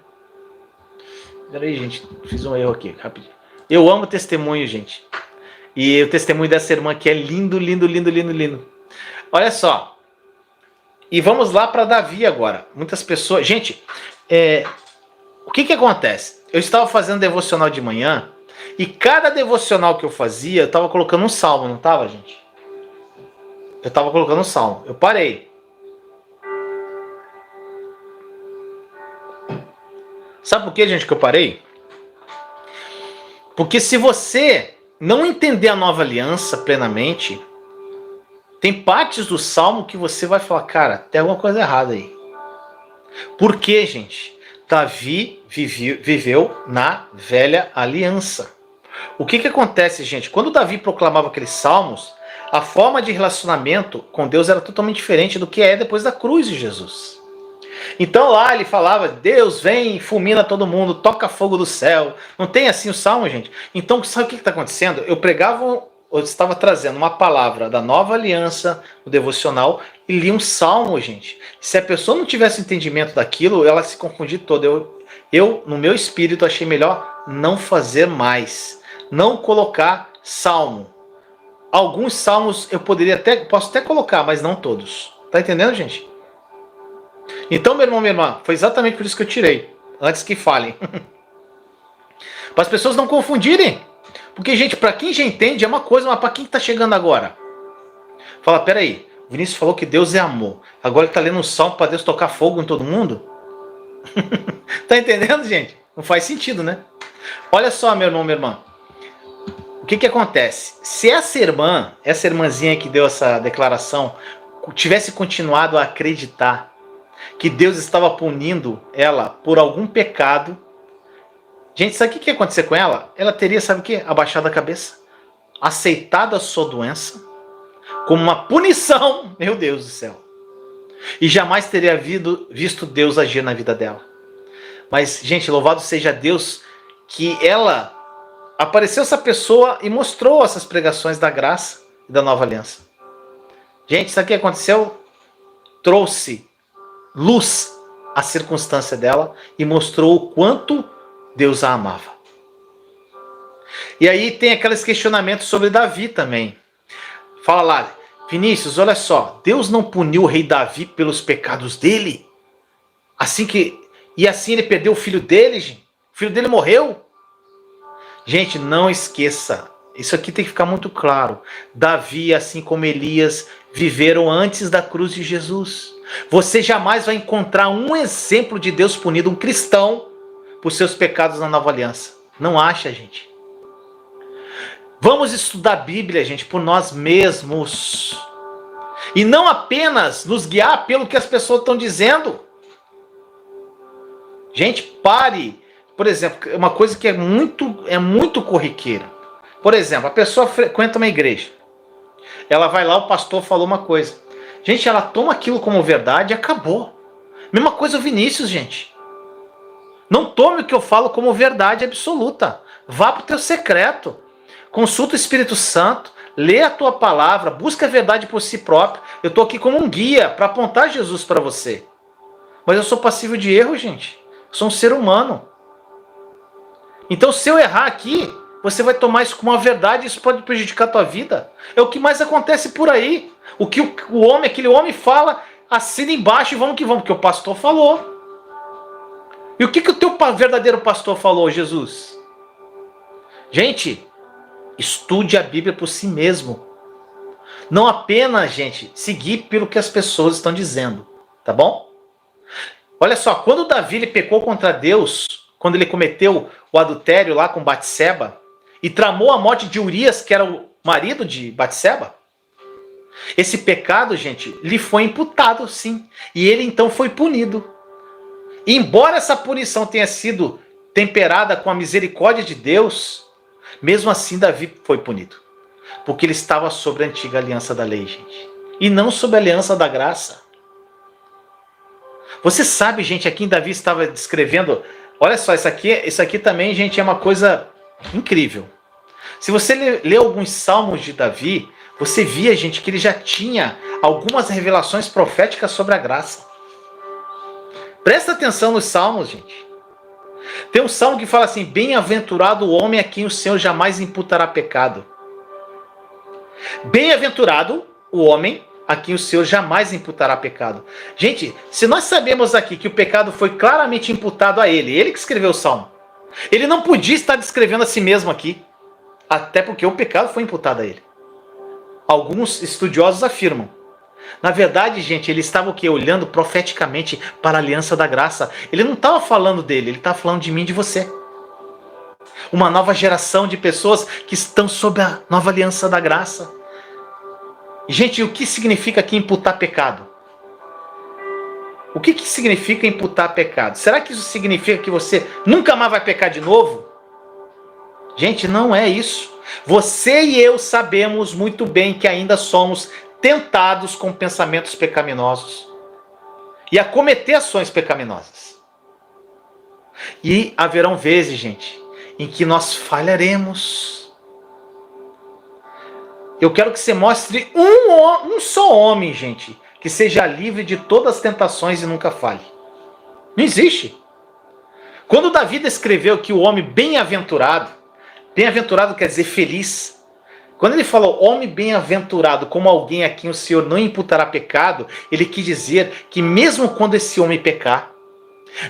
Peraí, gente, fiz um erro aqui, rapidinho. Eu amo testemunho, gente. E o testemunho dessa irmã aqui é lindo, lindo, lindo, lindo, lindo. Olha só. E vamos lá para Davi agora. Muitas pessoas... Gente, o que acontece? Eu estava fazendo devocional de manhã e cada devocional que eu fazia, eu estava colocando um salmo, não estava, gente? Eu estava colocando um salmo. Eu parei. Sabe por que, gente, que eu parei? Porque se você não entender a nova aliança plenamente, tem partes do salmo que você vai falar, cara, tem alguma coisa errada aí. Por quê, gente? Davi viveu na velha aliança. O que acontece, gente? Quando Davi proclamava aqueles salmos, a forma de relacionamento com Deus era totalmente diferente do que é depois da cruz de Jesus. Então lá ele falava, Deus vem, fulmina todo mundo, toca fogo do céu. Não tem assim o salmo, gente? Então sabe o que está acontecendo? Eu estava trazendo uma palavra da nova aliança, o devocional, e li um salmo, gente. Se a pessoa não tivesse entendimento daquilo, ela se confundia toda. Eu, no meu espírito, achei melhor não fazer mais. Não colocar salmo. Alguns salmos eu posso até colocar, mas não todos. Tá entendendo, gente? Então, meu irmão, minha irmã, foi exatamente por isso que eu tirei. Antes que falem. Para as pessoas não confundirem. Porque, gente, para quem já entende é uma coisa, mas para quem está chegando agora? Fala, peraí, o Vinícius falou que Deus é amor. Agora ele está lendo um salmo para Deus tocar fogo em todo mundo? Tá entendendo, gente? Não faz sentido, né? Olha só, meu irmão, minha irmã. O que acontece? Se essa irmãzinha que deu essa declaração, tivesse continuado a acreditar que Deus estava punindo ela por algum pecado, gente, sabe o que ia acontecer com ela? Ela teria, sabe o quê? Abaixado a cabeça, aceitado a sua doença como uma punição, meu Deus do céu, e jamais teria visto Deus agir na vida dela. Mas, gente, louvado seja Deus que ela apareceu essa pessoa e mostrou essas pregações da graça e da nova aliança. Gente, sabe o que aconteceu? Trouxe luz à circunstância dela e mostrou o quanto Deus a amava. E aí tem aqueles questionamentos sobre Davi também. Fala lá, Vinícius, olha só, Deus não puniu o rei Davi pelos pecados dele? E assim ele perdeu o filho dele, gente? O filho dele morreu? Gente, não esqueça, isso aqui tem que ficar muito claro. Davi, assim como Elias, viveram antes da cruz de Jesus. Você jamais vai encontrar um exemplo de Deus punindo um cristão por seus pecados na nova aliança. Não acha, gente? Vamos estudar a Bíblia, gente, por nós mesmos. E não apenas nos guiar pelo que as pessoas estão dizendo. Gente, pare. Por exemplo, uma coisa que é muito corriqueira. Por exemplo, a pessoa frequenta uma igreja. Ela vai lá, o pastor falou uma coisa. Gente, ela toma aquilo como verdade e acabou. Mesma coisa o Vinícius, gente. Não tome o que eu falo como verdade absoluta. Vá para o teu secreto. Consulta o Espírito Santo. Lê a tua palavra. Busca a verdade por si próprio. Eu estou aqui como um guia para apontar Jesus para você. Mas eu sou passível de erro, gente. Eu sou um ser humano. Então, se eu errar aqui, você vai tomar isso como uma verdade e isso pode prejudicar a tua vida. É o que mais acontece por aí. O que aquele homem fala, assina embaixo e vamos que vamos, porque o pastor falou. E o que o teu verdadeiro pastor falou, Jesus? Gente, estude a Bíblia por si mesmo. Não apenas, gente, seguir pelo que as pessoas estão dizendo, tá bom? Olha só, quando Davi ele pecou contra Deus, quando ele cometeu o adultério lá com Batseba, e tramou a morte de Urias, que era o marido de Batseba, esse pecado, gente, lhe foi imputado, sim. E ele então foi punido. E embora essa punição tenha sido temperada com a misericórdia de Deus, mesmo assim Davi foi punido. Porque ele estava sobre a antiga aliança da lei, gente. E não sobre a aliança da graça. Você sabe, gente, aqui em Davi estava descrevendo... Olha só, isso aqui também, gente, é uma coisa incrível. Se você lê alguns salmos de Davi, você via, gente, que ele já tinha algumas revelações proféticas sobre a graça. Presta atenção nos salmos, gente. Tem um salmo que fala assim, bem-aventurado o homem a quem o Senhor jamais imputará pecado. Bem-aventurado o homem a quem o Senhor jamais imputará pecado. Gente, se nós sabemos aqui que o pecado foi claramente imputado a ele que escreveu o salmo, ele não podia estar descrevendo a si mesmo aqui, até porque o pecado foi imputado a ele. Alguns estudiosos afirmam. Na verdade, gente, ele estava o quê? Olhando profeticamente para a aliança da graça. Ele não estava falando dele, ele estava falando de mim e de você. Uma nova geração de pessoas que estão sob a nova aliança da graça. Gente, o que significa aqui imputar pecado? O que significa imputar pecado? Será que isso significa que você nunca mais vai pecar de novo? Gente, não é isso. Você e eu sabemos muito bem que ainda somos tentados com pensamentos pecaminosos e a cometer ações pecaminosas. E haverão vezes, gente, em que nós falharemos. Eu quero que você mostre um só homem, gente, que seja livre de todas as tentações e nunca falhe. Não existe. Quando Davi descreveu que o homem bem-aventurado quer dizer feliz. Quando ele falou homem bem-aventurado, como alguém a quem o Senhor não imputará pecado, ele quis dizer que mesmo quando esse homem pecar,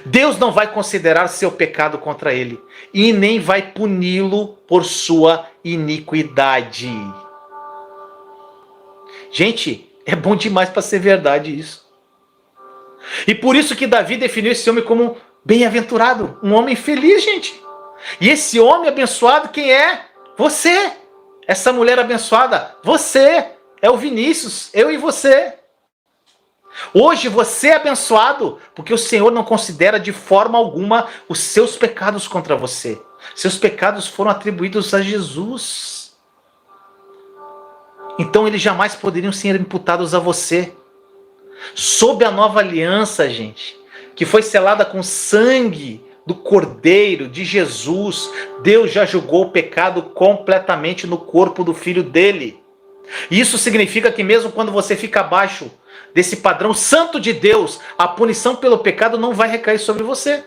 Deus não vai considerar seu pecado contra ele e nem vai puni-lo por sua iniquidade. Gente, é bom demais para ser verdade isso. E por isso que Davi definiu esse homem como bem-aventurado, um homem feliz, gente. E esse homem abençoado, quem é? Você. Essa mulher abençoada, você. É o Vinícius, eu e você. Hoje você é abençoado porque o Senhor não considera de forma alguma os seus pecados contra você. Seus pecados foram atribuídos a Jesus. Então eles jamais poderiam ser imputados a você. Sob a nova aliança, gente, que foi selada com sangue do Cordeiro de Jesus, Deus já julgou o pecado completamente no corpo do Filho dele. Isso significa que mesmo quando você fica abaixo desse padrão santo de Deus, a punição pelo pecado não vai recair sobre você.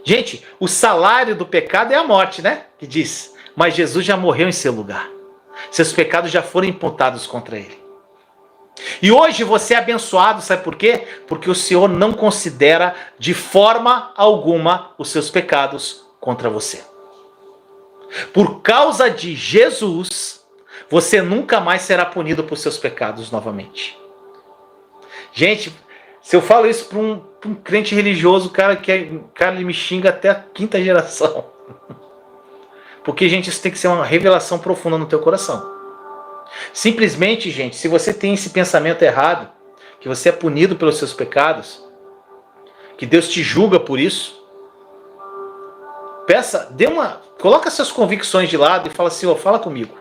Gente, o salário do pecado é a morte, né? Que diz, mas Jesus já morreu em seu lugar. Seus pecados já foram imputados contra ele. E hoje você é abençoado, sabe por quê? Porque o Senhor não considera de forma alguma os seus pecados contra você. Por causa de Jesus, você nunca mais será punido por seus pecados novamente. Gente, se eu falo isso para um crente religioso, cara, ele me xinga até a quinta geração. Porque, gente, isso tem que ser uma revelação profunda no teu coração. Simplesmente, gente, se você tem esse pensamento errado, que você é punido pelos seus pecados, que Deus te julga por isso, coloca suas convicções de lado e fala assim, fala comigo.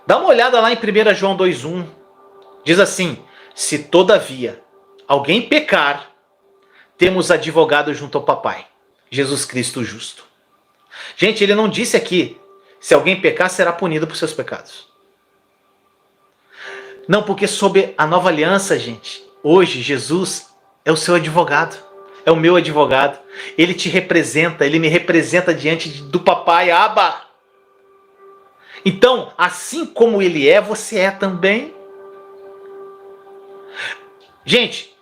Dá uma olhada lá em 1 João 2,1. Diz assim, se todavia alguém pecar, temos advogado junto ao Papai, Jesus Cristo justo. Gente, ele não disse aqui, se alguém pecar, será punido por seus pecados. Não, porque sob a nova aliança, gente, hoje Jesus é o seu advogado, é o meu advogado. Ele te representa, ele me representa diante do Papai, Abba. Então, assim como ele é, você é também. Gente,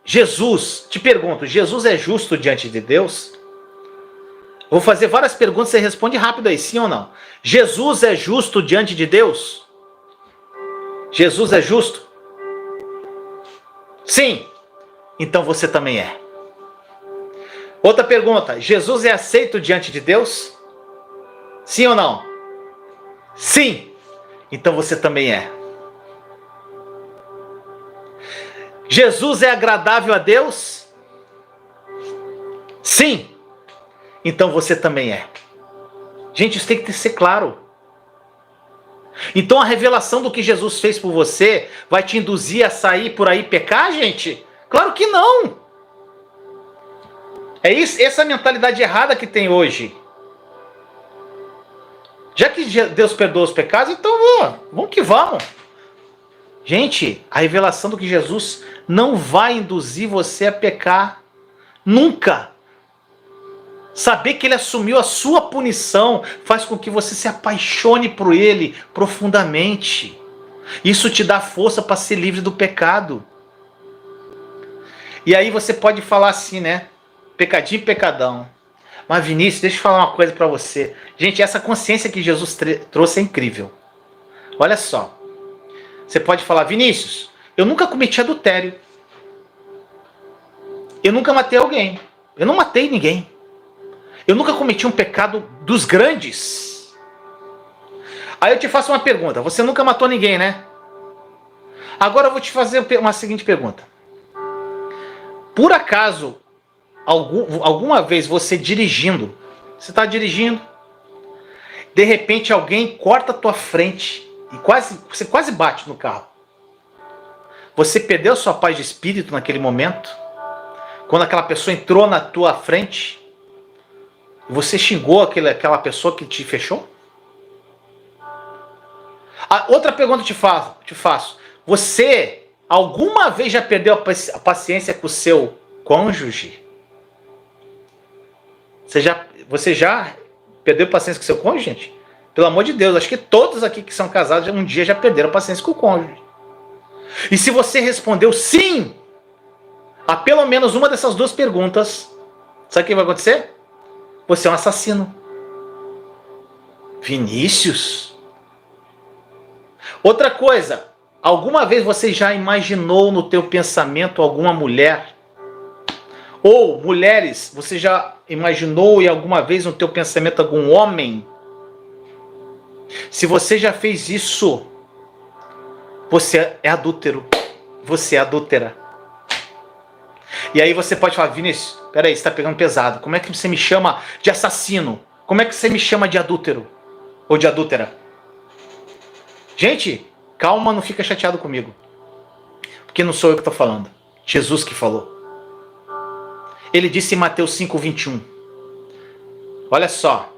Jesus, te pergunto, Jesus é justo diante de Deus? Vou fazer várias perguntas, você responde rápido aí, sim ou não? Jesus é justo diante de Deus? Jesus é justo? Sim. Então você também é. Outra pergunta, Jesus é aceito diante de Deus? Sim ou não? Sim. Então você também é. Jesus é agradável a Deus? Sim. Então você também é. Gente, isso tem que ser claro. Então a revelação do que Jesus fez por você vai te induzir a sair por aí pecar, gente? Claro que não. É isso, essa mentalidade errada que tem hoje. Já que Deus perdoa os pecados, então vamos que vamos. Gente, a revelação do que Jesus não vai induzir você a pecar. Nunca. Saber que ele assumiu a sua punição faz com que você se apaixone por ele profundamente. Isso te dá força para ser livre do pecado. E aí você pode falar assim, né? Pecadinho, pecadão. Mas Vinícius, deixa eu falar uma coisa para você. Gente, essa consciência que Jesus trouxe é incrível. Olha só. Você pode falar, Vinícius, eu nunca cometi adultério. Eu nunca matei alguém. Eu não matei ninguém. Eu nunca cometi um pecado dos grandes. Aí eu te faço uma pergunta. Você nunca matou ninguém, né? Agora eu vou te fazer uma seguinte pergunta. Por acaso, alguma vez você dirigindo, você está dirigindo, de repente alguém corta a tua frente e você quase bate no carro. Você perdeu sua paz de espírito naquele momento? Quando aquela pessoa entrou na tua frente? Você xingou aquela pessoa que te fechou? Outra pergunta te faço. Você alguma vez já perdeu a paciência com o seu cônjuge? Você já Perdeu paciência com seu cônjuge, gente? Pelo amor de Deus, acho que todos aqui que são casados um dia já perderam paciência com o cônjuge. E se você respondeu sim a pelo menos uma dessas duas perguntas, sabe o que vai acontecer? Você é um assassino. Vinícius? Outra coisa, alguma vez você já imaginou no teu pensamento alguma mulher? Ou mulheres, você já imaginou em alguma vez no teu pensamento algum homem? Se você já fez isso, você é adúltero. Você é adúltera. E aí você pode falar, Vinícius, peraí, você está pegando pesado. Como é que você me chama de assassino? Como é que você me chama de adúltero? Ou de adúltera? Gente, calma, não fica chateado comigo. Porque não sou eu que estou falando. Jesus que falou. Ele disse em Mateus 5:21. Olha só.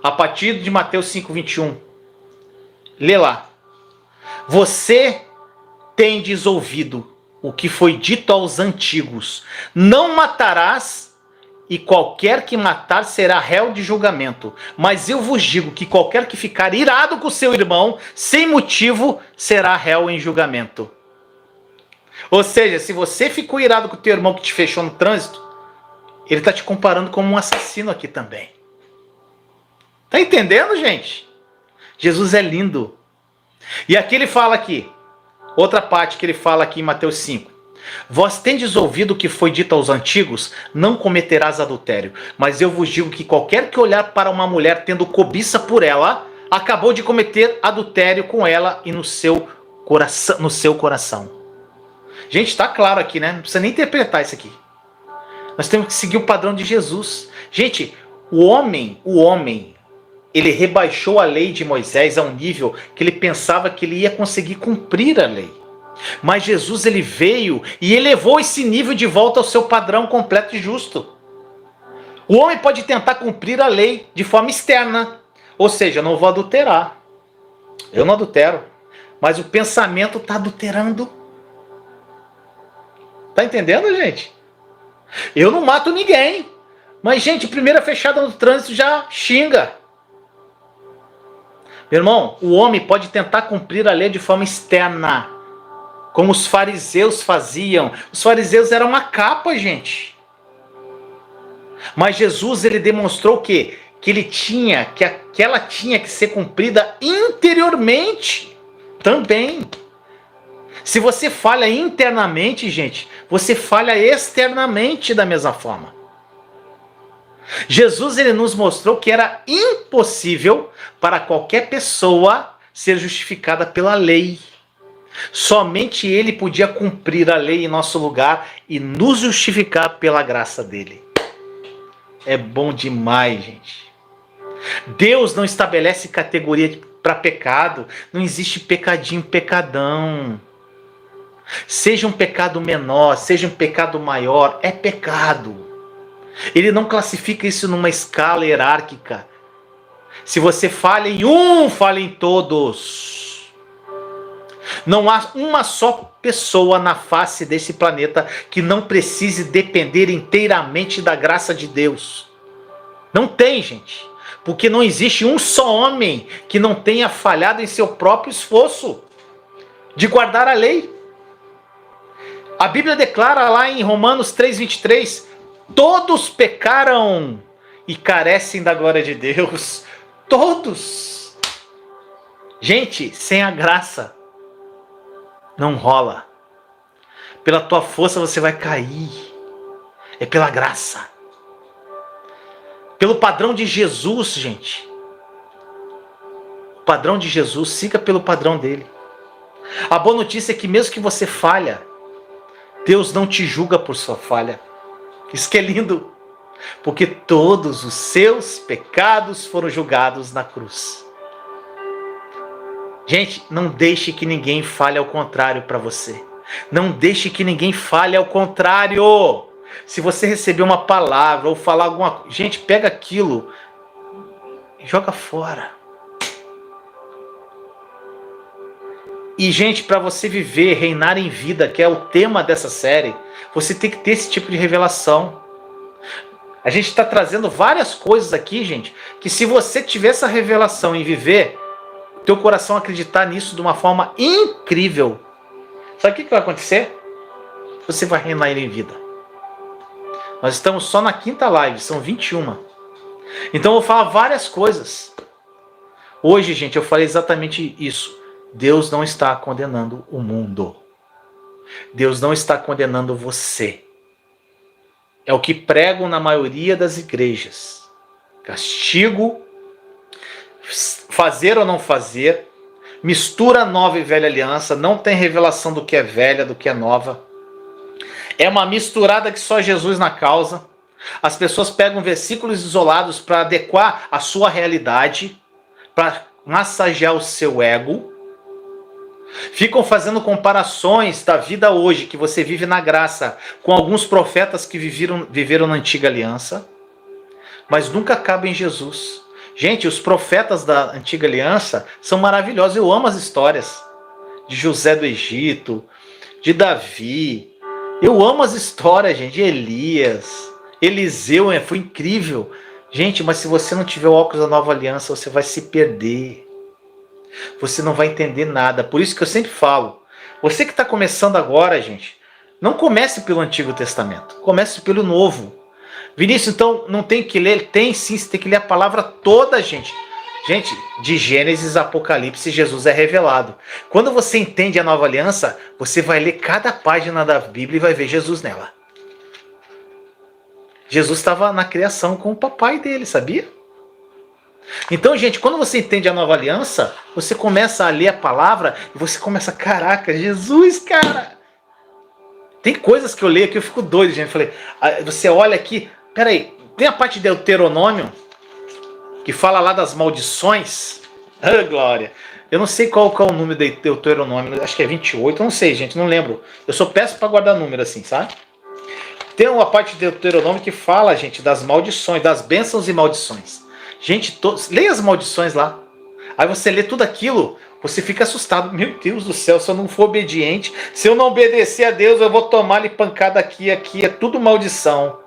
A partir de Mateus 5:21. Lê lá. Você tendes ouvido o que foi dito aos antigos: não matarás, e qualquer que matar será réu de julgamento. Mas eu vos digo que qualquer que ficar irado com seu irmão, sem motivo, será réu em julgamento. Ou seja, se você ficou irado com o teu irmão que te fechou no trânsito, ele está te comparando como um assassino aqui também. Tá entendendo, gente? Jesus é lindo. E aqui ele fala aqui, outra parte que ele fala aqui em Mateus 5. Vós tendes ouvido o que foi dito aos antigos, não cometerás adultério. Mas eu vos digo que qualquer que olhar para uma mulher tendo cobiça por ela, acabou de cometer adultério com ela e no seu coração. Gente, está claro aqui, né? Não precisa nem interpretar isso aqui. Nós temos que seguir o padrão de Jesus. Gente, o homem, ele rebaixou a lei de Moisés a um nível que ele pensava que ele ia conseguir cumprir a lei. Mas Jesus, ele veio e elevou esse nível de volta ao seu padrão completo e justo. O homem pode tentar cumprir a lei de forma externa. Ou seja, eu não vou adulterar. Eu não adultero. Mas o pensamento está adulterando. Tá entendendo, gente? Eu não mato ninguém. Mas, gente, primeira fechada no trânsito já xinga. Meu irmão, o homem pode tentar cumprir a lei de forma externa, como os fariseus faziam. Os fariseus eram uma capa, gente. Mas Jesus, ele demonstrou que ela tinha que ser cumprida interiormente também. Se você falha internamente, gente, você falha externamente da mesma forma. Jesus, ele nos mostrou que era impossível para qualquer pessoa ser justificada pela lei. Somente ele podia cumprir a lei em nosso lugar e nos justificar pela graça dele. É bom demais, gente. Deus não estabelece categoria para pecado. Não existe pecadinho, pecadão. Seja um pecado menor, seja um pecado maior, é pecado. Ele não classifica isso numa escala hierárquica. Se você falha em um, falha em todos. Não há uma só pessoa na face desse planeta que não precise depender inteiramente da graça de Deus. Não tem, gente. Porque não existe um só homem que não tenha falhado em seu próprio esforço de guardar a lei. A Bíblia declara lá em Romanos 3:23, todos pecaram e carecem da glória de Deus. Todos. Gente, sem a graça não rola. Pela tua força você vai cair. É pela graça. Pelo padrão de Jesus, gente. O padrão de Jesus, siga pelo padrão dele. A boa notícia é que mesmo que você falha, Deus não te julga por sua falha. Isso que é lindo. Porque todos os seus pecados foram julgados na cruz. Gente, não deixe que ninguém fale ao contrário para você. Não deixe que ninguém fale ao contrário. Se você receber uma palavra ou falar alguma coisa, gente, pega aquilo e joga fora. E, gente, para você viver, reinar em vida, que é o tema dessa série, você tem que ter esse tipo de revelação. A gente está trazendo várias coisas aqui, gente, que se você tiver essa revelação e viver, teu coração acreditar nisso de uma forma incrível, sabe o que vai acontecer? Você vai reinar em vida. Nós estamos só na quinta live, são 21. Então eu vou falar várias coisas. Hoje, gente, eu falei exatamente isso. Deus não está condenando o mundo. Deus não está condenando você. É o que pregam na maioria das igrejas. Castigo, fazer ou não fazer, mistura nova e velha aliança, não tem revelação do que é velha, do que é nova. É uma misturada que só Jesus na causa. As pessoas pegam versículos isolados para adequar a sua realidade, para massagear o seu ego. Ficam fazendo comparações da vida hoje, que você vive na graça, com alguns profetas que viveram na antiga aliança, mas nunca acaba em Jesus. Gente, os profetas da antiga aliança são maravilhosos. Eu amo as histórias de José do Egito, de Davi. Eu amo as histórias, gente, de Elias, Eliseu, foi incrível. Gente, mas se você não tiver o óculos da nova aliança, você vai se perder. Você não vai entender nada. Por isso que eu sempre falo, você que está começando agora, gente, não comece pelo Antigo Testamento, comece pelo Novo. Vinícius, então não tem que ler? Tem sim, você tem que ler a palavra toda, gente. Gente, de Gênesis a Apocalipse, Jesus é revelado. Quando você entende a nova aliança, você vai ler cada página da Bíblia e vai ver Jesus nela. Jesus estava na criação com o papai dele, sabia? Então, gente, quando você entende a nova aliança, você começa a ler a palavra e você começa, caraca, Jesus, cara. Tem coisas que eu leio que eu fico doido, gente. Eu falei, você olha aqui, peraí, tem a parte de Deuteronômio, que fala lá das maldições. Ah, glória. Eu não sei qual é o número de Deuteronômio, acho que é 28, eu não sei, gente, não lembro. Eu sou péssimo para guardar número assim, sabe? Tem uma parte de Deuteronômio que fala, gente, das maldições, das bênçãos e maldições. Gente, leia as maldições lá. Aí você lê tudo aquilo, você fica assustado. Meu Deus do céu, se eu não for obediente, se eu não obedecer a Deus, eu vou tomar-lhe pancada aqui, é tudo maldição.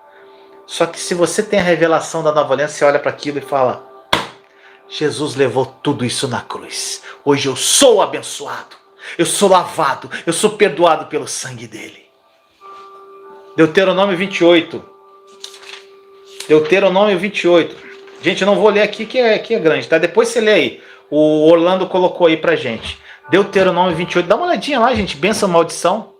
Só que se você tem a revelação da nova aliança, você olha para aquilo e fala, Jesus levou tudo isso na cruz. Hoje eu sou abençoado, eu sou lavado, eu sou perdoado pelo sangue dele. Deuteronômio 28. Deuteronômio 28. Gente, eu não vou ler aqui que é grande, tá? Depois você lê aí. O Orlando colocou aí pra gente. Deuteronômio 28. Dá uma olhadinha lá, gente. Bênção, maldição.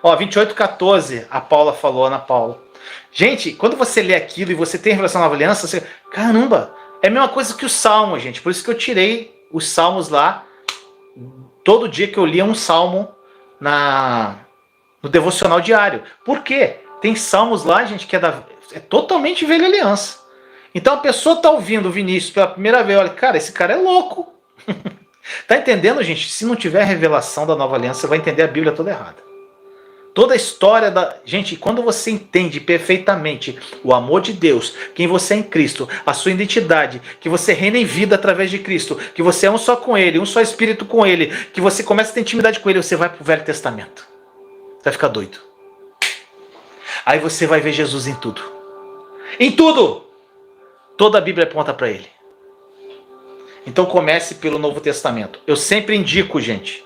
Ó, 28:14. A Paula falou, Ana Paula. Gente, quando você lê aquilo e você tem revelação da nova aliança, você... Caramba, é a mesma coisa que o Salmo, gente. Por isso que eu tirei os Salmos lá. Todo dia que eu lia um Salmo no devocional diário. Por quê? Tem Salmos lá, gente, que é totalmente velha aliança. Então a pessoa está ouvindo o Vinícius pela primeira vez, olha, cara, esse cara é louco. Tá entendendo, gente? Se não tiver revelação da nova aliança, você vai entender a Bíblia toda errada. Toda a história da... Gente, quando você entende perfeitamente o amor de Deus, quem você é em Cristo, a sua identidade, que você reina em vida através de Cristo, que você é um só com Ele, um só Espírito com Ele, que você começa a ter intimidade com Ele, você vai para o Velho Testamento. Você vai ficar doido. Aí você vai ver Jesus em tudo. Em tudo! Toda a Bíblia aponta para ele. Então comece pelo Novo Testamento. Eu sempre indico, gente.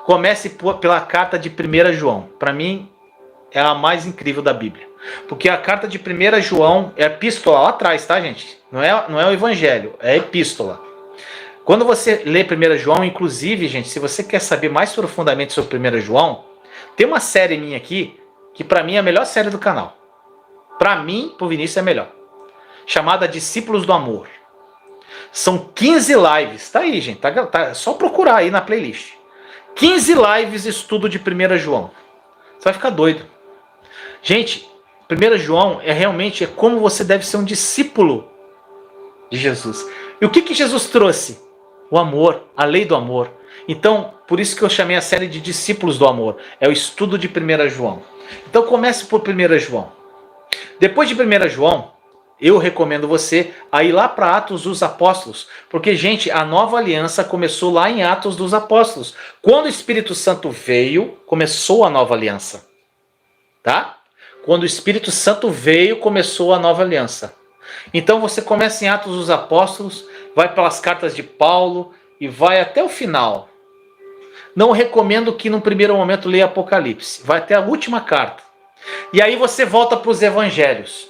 Comece pela carta de 1 João. Para mim, é a mais incrível da Bíblia. Porque a carta de 1 João é a epístola lá atrás, tá, gente? Não é o Evangelho, é a epístola. Quando você lê 1 João, inclusive, gente, se você quer saber mais profundamente sobre 1 João, tem uma série minha aqui, que para mim é a melhor série do canal. Para mim, pro Vinícius é melhor. Chamada Discípulos do Amor. São 15 lives. Tá aí, gente. Tá só procurar aí na playlist. 15 lives estudo de 1 João. Você vai ficar doido. Gente, 1 João realmente como você deve ser um discípulo de Jesus. E o que Jesus trouxe? O amor, a lei do amor. Então, por isso que eu chamei a série de Discípulos do Amor. É o estudo de 1 João. Então comece por 1 João. Depois de 1 João, eu recomendo você a ir lá para Atos dos Apóstolos. Porque, gente, a nova aliança começou lá em Atos dos Apóstolos. Quando o Espírito Santo veio, começou a nova aliança. Tá? Quando o Espírito Santo veio, começou a nova aliança. Então você começa em Atos dos Apóstolos, vai pelas cartas de Paulo e vai até o final. Não recomendo que no primeiro momento leia Apocalipse. Vai até a última carta. E aí você volta para os evangelhos.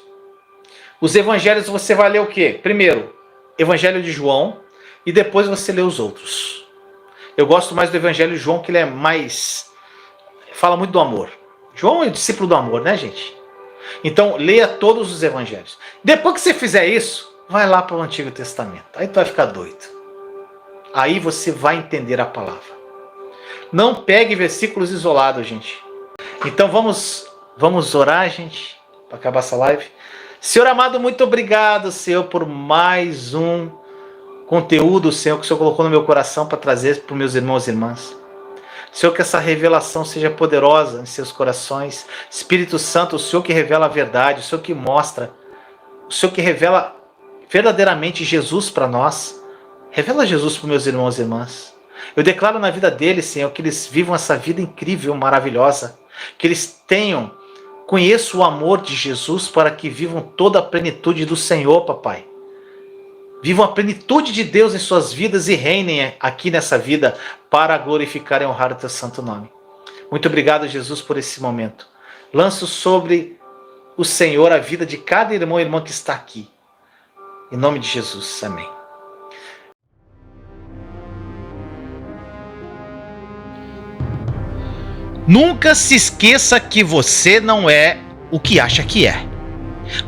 Os evangelhos você vai ler o quê? Primeiro, Evangelho de João, e depois você lê os outros. Eu gosto mais do Evangelho de João, que ele é mais... fala muito do amor. João é o discípulo do amor, né, gente? Então, leia todos os evangelhos. Depois que você fizer isso, vai lá para o Antigo Testamento. Aí tu vai ficar doido. Aí você vai entender a palavra. Não pegue versículos isolados, gente. Então vamos orar, gente, para acabar essa live. Senhor amado, muito obrigado, Senhor, por mais um conteúdo, Senhor, que o Senhor colocou no meu coração para trazer para os meus irmãos e irmãs. Senhor, que essa revelação seja poderosa em seus corações. Espírito Santo, o Senhor que revela a verdade, o Senhor que mostra, o Senhor que revela verdadeiramente Jesus para nós. Revela Jesus para os meus irmãos e irmãs. Eu declaro na vida deles, Senhor, que eles vivam essa vida incrível, maravilhosa. Que eles conheçam o amor de Jesus para que vivam toda a plenitude do Senhor, papai. Vivam a plenitude de Deus em suas vidas e reinem aqui nessa vida para glorificar e honrar o teu santo nome. Muito obrigado, Jesus, por esse momento. Lanço sobre o Senhor a vida de cada irmão e irmã que está aqui. Em nome de Jesus. Amém. Nunca se esqueça que você não é o que acha que é,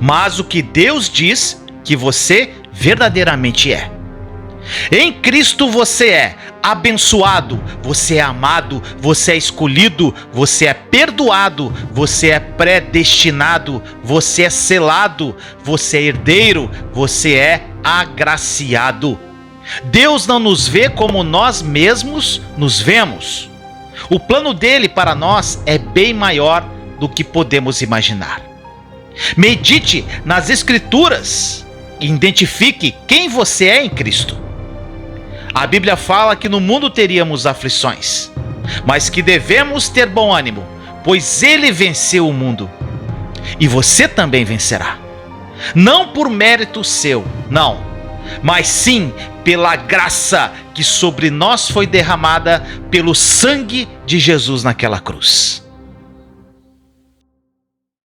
mas o que Deus diz que você verdadeiramente é. Em Cristo você é abençoado, você é amado, você é escolhido, você é perdoado, você é predestinado, você é selado, você é herdeiro, você é agraciado. Deus não nos vê como nós mesmos nos vemos. O plano dele para nós é bem maior do que podemos imaginar. Medite nas Escrituras e identifique quem você é em Cristo. A Bíblia fala que no mundo teríamos aflições, mas que devemos ter bom ânimo, pois ele venceu o mundo. E você também vencerá. Não por mérito seu, não, mas sim pela graça que sobre nós foi derramada pelo sangue de Jesus naquela cruz.